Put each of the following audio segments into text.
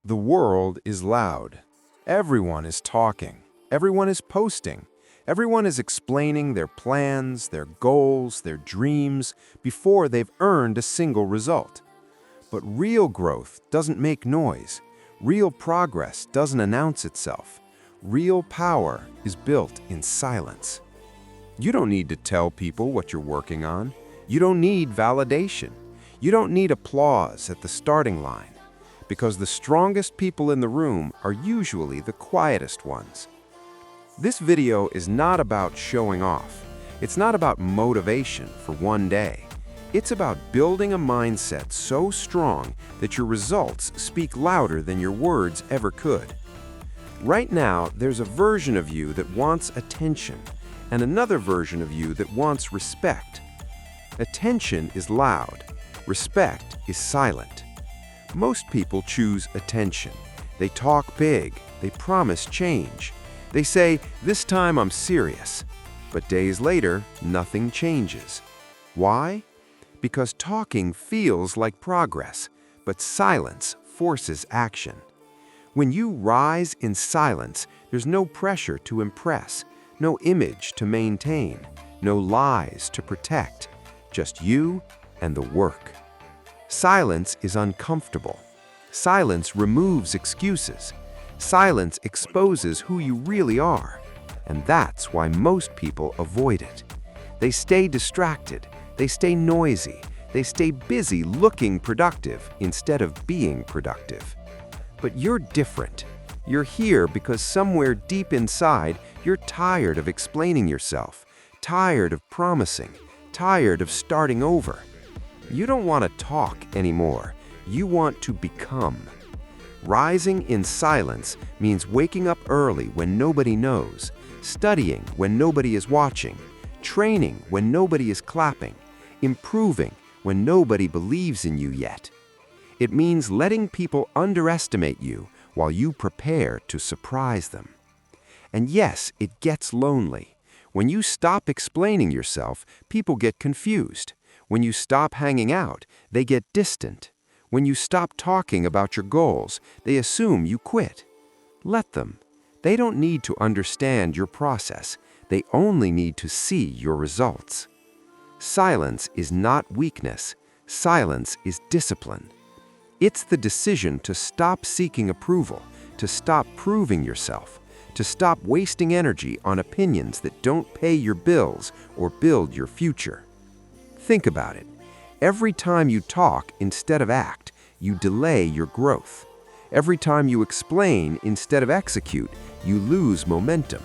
The world is loud. Everyone is talking. Everyone is posting. Everyone is explaining their plans, their goals, their dreams before they've earned a single result. But real growth doesn't make noise. Real progress doesn't announce itself. Real power is built in silence. You don't need to tell people what you're working on. You don't need validation. You don't need applause at the starting line, because the strongest people in the room are usually the quietest ones. This video is not about showing off. It's not about motivation for one day. It's about building a mindset so strong that your results speak louder than your words ever could. Right now, there's a version of you that wants attention and another version of you that wants respect. Attention is loud. Respect is silent. Most people choose attention. They talk big. They promise change. They say, "This time I'm serious." But days later, nothing changes. Why? Because talking feels like progress, but silence forces action. When you rise in silence, there's no pressure to impress, no image to maintain, no lies to protect, just you and the work. Silence is uncomfortable. Silence removes excuses. Silence exposes who you really are. And that's why most people avoid it. They stay distracted. They stay noisy. They stay busy looking productive instead of being productive. But you're different. You're here because somewhere deep inside, you're tired of explaining yourself, tired of promising, tired of starting over. You don't want to talk anymore. You want to become. Rising in silence means waking up early when nobody knows, studying when nobody is watching, training when nobody is clapping, improving when nobody believes in you yet. It means letting people underestimate you while you prepare to surprise them. And yes, it gets lonely. When you stop explaining yourself, people get confused. When you stop hanging out, they get distant. When you stop talking about your goals, they assume you quit. Let them. They don't need to understand your process. They only need to see your results. Silence is not weakness. Silence is discipline. It's the decision to stop seeking approval, to stop proving yourself, to stop wasting energy on opinions that don't pay your bills or build your future. Think about it. Every time you talk instead of act, you delay your growth. Every time you explain instead of execute, you lose momentum.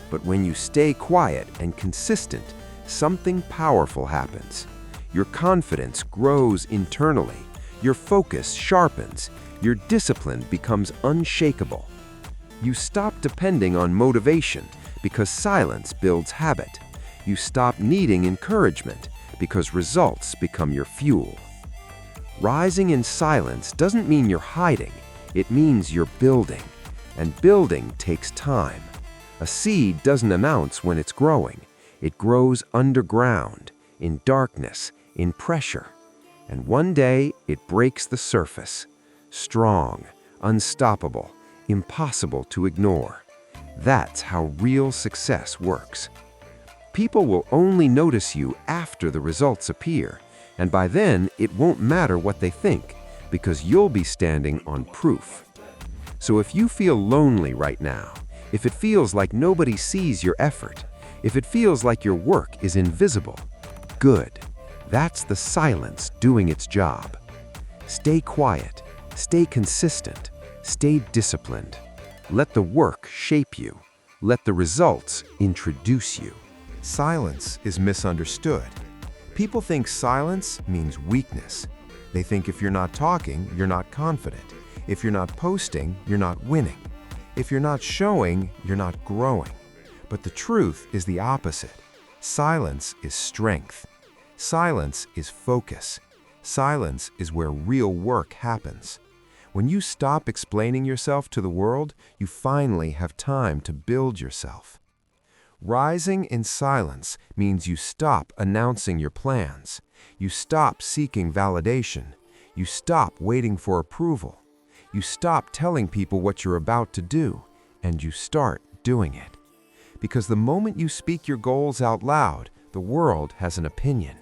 But when you stay quiet and consistent, something powerful happens. Your confidence grows internally. Your focus sharpens. Your discipline becomes unshakable. You stop depending on motivation because silence builds habit. You stop needing encouragement because results become your fuel. Rising in silence doesn't mean you're hiding. It means you're building. And building takes time. A seed doesn't announce when it's growing. It grows underground, in darkness, in pressure. And one day, it breaks the surface. Strong, unstoppable, impossible to ignore. That's how real success works. People will only notice you after the results appear, and by then it won't matter what they think, because you'll be standing on proof. So if you feel lonely right now, if it feels like nobody sees your effort, if it feels like your work is invisible, good. That's the silence doing its job. Stay quiet, stay consistent, stay disciplined. Let the work shape you. Let the results introduce you. Silence is misunderstood. People think silence means weakness. They think if you're not talking, you're not confident. If you're not posting, you're not winning. If you're not showing, you're not growing. But the truth is the opposite. Silence is strength. Silence is focus. Silence is where real work happens. When you stop explaining yourself to the world, you finally have time to build yourself. Rising in silence means you stop announcing your plans. You stop seeking validation. You stop waiting for approval. You stop telling people what you're about to do, and you start doing it. Because the moment you speak your goals out loud, the world has an opinion.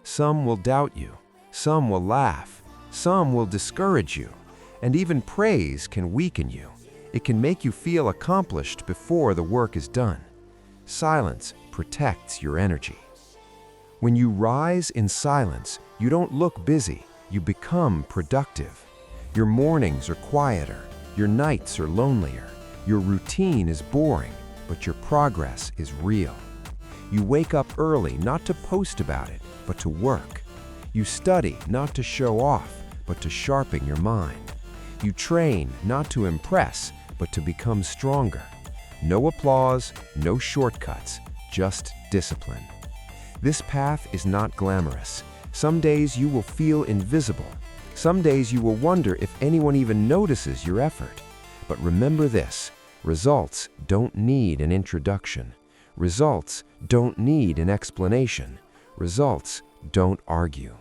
Some will doubt you, some will laugh, some will discourage you, and even praise can weaken you. It can make you feel accomplished before the work is done. Silence protects your energy. When you rise in silence, you don't look busy, you become productive. Your mornings are quieter, your nights are lonelier, your routine is boring, but your progress is real. You wake up early not to post about it, but to work. You study not to show off, but to sharpen your mind. You train not to impress, but to become stronger. No applause, no shortcuts, just discipline. This path is not glamorous. Some days you will feel invisible. Some days you will wonder if anyone even notices your effort. But remember this, results don't need an introduction. Results don't need an explanation. Results don't argue.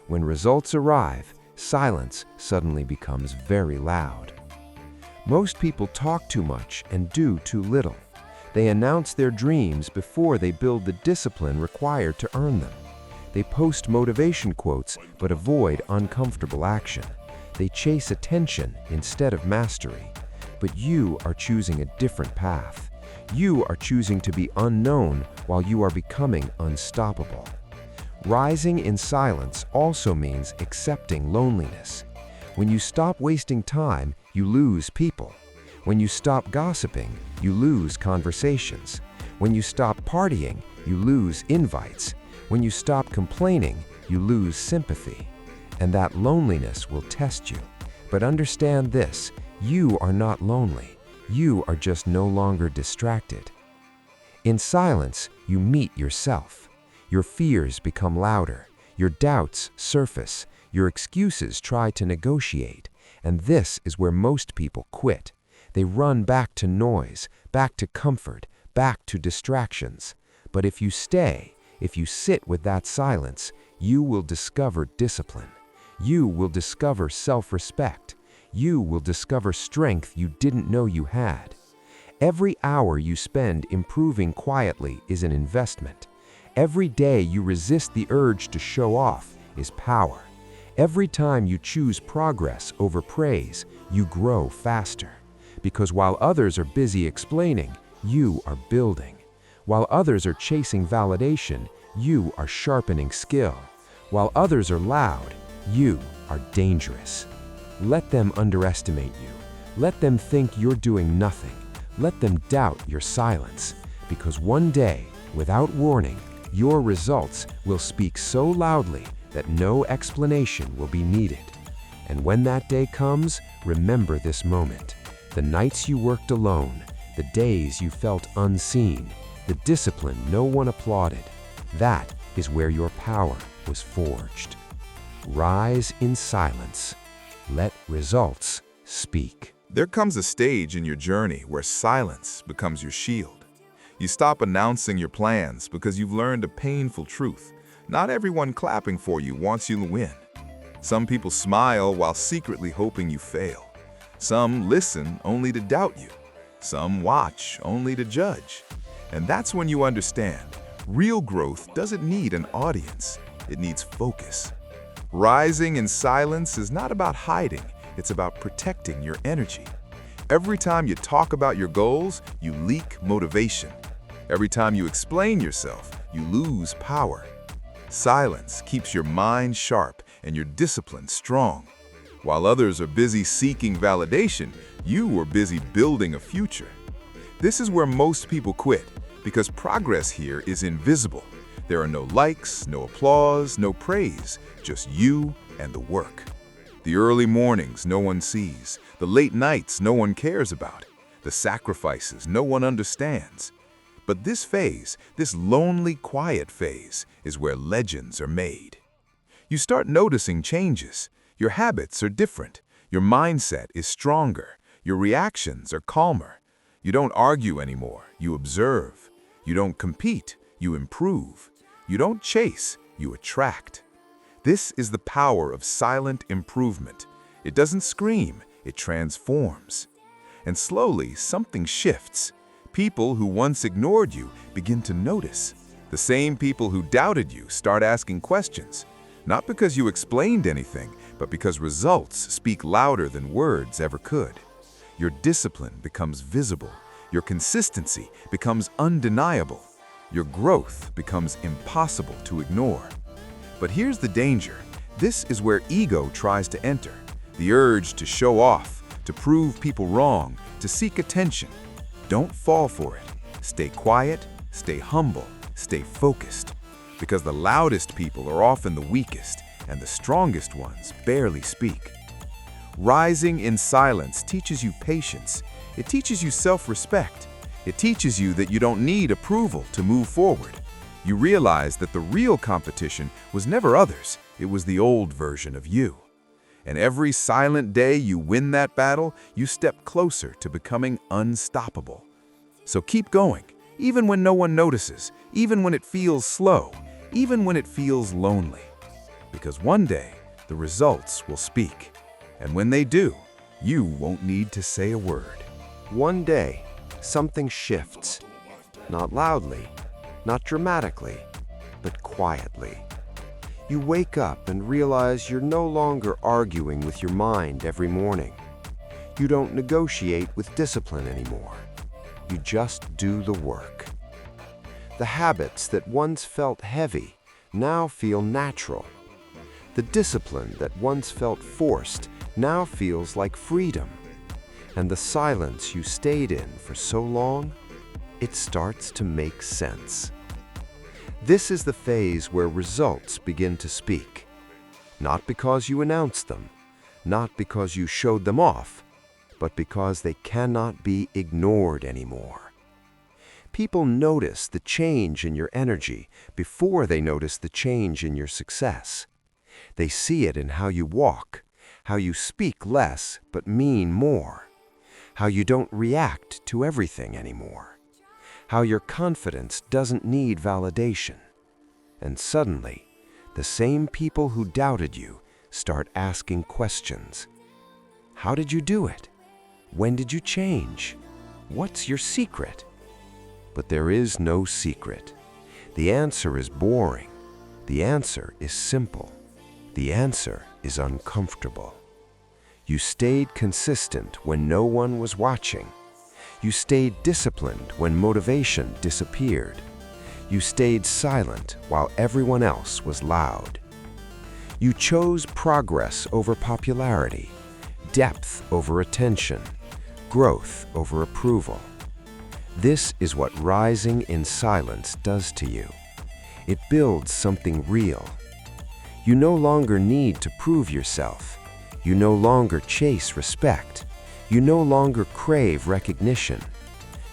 When results arrive, silence suddenly becomes very loud. Most people talk too much and do too little. They announce their dreams before they build the discipline required to earn them. They post motivation quotes but avoid uncomfortable action. They chase attention instead of mastery. But you are choosing a different path. You are choosing to be unknown while you are becoming unstoppable. Rising in silence also means accepting loneliness. When you stop wasting time, you lose people. When you stop gossiping, you lose conversations. When you stop partying, you lose invites. When you stop complaining, you lose sympathy. And that loneliness will test you. But understand this, you are not lonely. You are just no longer distracted. In silence, you meet yourself. Your fears become louder. Your doubts surface. Your excuses try to negotiate. And this is where most people quit. They run back to noise, back to comfort, back to distractions. But if you stay, if you sit with that silence, you will discover discipline. You will discover self-respect. You will discover strength you didn't know you had. Every hour you spend improving quietly is an investment. Every day you resist the urge to show off is power. Every time you choose progress over praise, you grow faster. Because while others are busy explaining, you are building. While others are chasing validation, you are sharpening skill. While others are loud, you are dangerous. Let them underestimate you. Let them think you're doing nothing. Let them doubt your silence. Because one day, without warning, your results will speak so loudly that no explanation will be needed. And when that day comes, remember this moment. The nights you worked alone, the days you felt unseen, the discipline no one applauded. That is where your power was forged. Rise in silence. Let results speak. There comes a stage in your journey where silence becomes your shield. You stop announcing your plans because you've learned a painful truth. Not everyone clapping for you wants you to win. Some people smile while secretly hoping you fail. Some listen only to doubt you. Some watch only to judge. And that's when you understand, real growth doesn't need an audience. It needs focus. Rising in silence is not about hiding. It's about protecting your energy. Every time you talk about your goals, you leak motivation. Every time you explain yourself, you lose power. Silence keeps your mind sharp and your discipline strong. While others are busy seeking validation, you are busy building a future. This is where most people quit, because progress here is invisible. There are no likes, no applause, no praise, just you and the work. The early mornings no one sees, the late nights no one cares about, the sacrifices no one understands. But this phase, this lonely, quiet phase, is where legends are made. You start noticing changes. Your habits are different. Your mindset is stronger. Your reactions are calmer. You don't argue anymore, you observe. You don't compete, you improve. You don't chase, you attract. This is the power of silent improvement. It doesn't scream, It transforms. And slowly, something shifts. People who once ignored you begin to notice. The same people who doubted you start asking questions. Not because you explained anything, but because results speak louder than words ever could. Your discipline becomes visible. Your consistency becomes undeniable. Your growth becomes impossible to ignore. But here's the danger. This is where ego tries to enter. The urge to show off, to prove people wrong, to seek attention. Don't fall for it. Stay quiet, stay humble, stay focused. Because the loudest people are often the weakest, and the strongest ones barely speak. Rising in silence teaches you patience. It teaches you self-respect. It teaches you that you don't need approval to move forward. You realize that the real competition was never others, it was the old version of you. And every silent day you win that battle, you step closer to becoming unstoppable. So keep going, even when no one notices, even when it feels slow, even when it feels lonely. Because one day, the results will speak. And when they do, you won't need to say a word. One day, something shifts. Not loudly, not dramatically, but quietly. You wake up and realize you're no longer arguing with your mind every morning. You don't negotiate with discipline anymore. You just do the work. The habits that once felt heavy now feel natural. The discipline that once felt forced now feels like freedom. And the silence you stayed in for so long, it starts to make sense. This is the phase where results begin to speak. Not because you announced them, not because you showed them off, but because they cannot be ignored anymore. People notice the change in your energy before they notice the change in your success. They see it in how you walk, how you speak less but mean more, how you don't react to everything anymore, how your confidence doesn't need validation. And suddenly, the same people who doubted you start asking questions. How did you do it? When did you change? What's your secret? But there is no secret. The answer is boring. The answer is simple. The answer is uncomfortable. You stayed consistent when no one was watching. You stayed disciplined when motivation disappeared. You stayed silent while everyone else was loud. You chose progress over popularity, depth over attention, growth over approval. This is what rising in silence does to you. It builds something real. You no longer need to prove yourself. You no longer chase respect. You no longer crave recognition.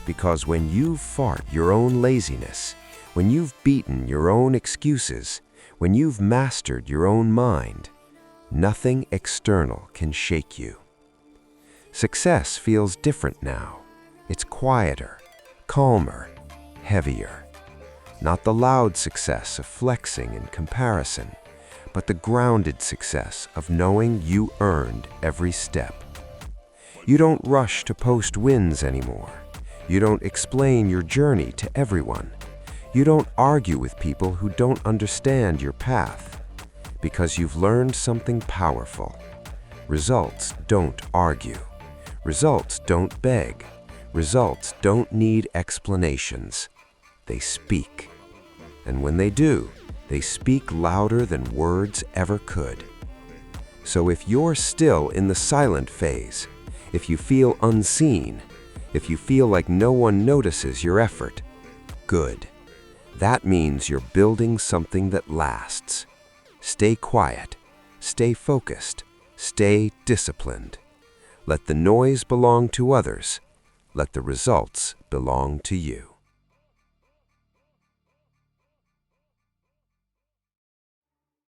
Because when you've fought your own laziness, when you've beaten your own excuses, when you've mastered your own mind, nothing external can shake you. Success feels different now. It's quieter, calmer, heavier. Not the loud success of flexing and comparison, but the grounded success of knowing you earned every step. You don't rush to post wins anymore. You don't explain your journey to everyone. You don't argue with people who don't understand your path, because you've learned something powerful. Results don't argue. Results don't beg. Results don't need explanations. They speak. And when they do, they speak louder than words ever could. So if you're still in the silent phase, if you feel unseen, if you feel like no one notices your effort, good. That means you're building something that lasts. Stay quiet, stay focused, stay disciplined. Let the noise belong to others. Let the results belong to you.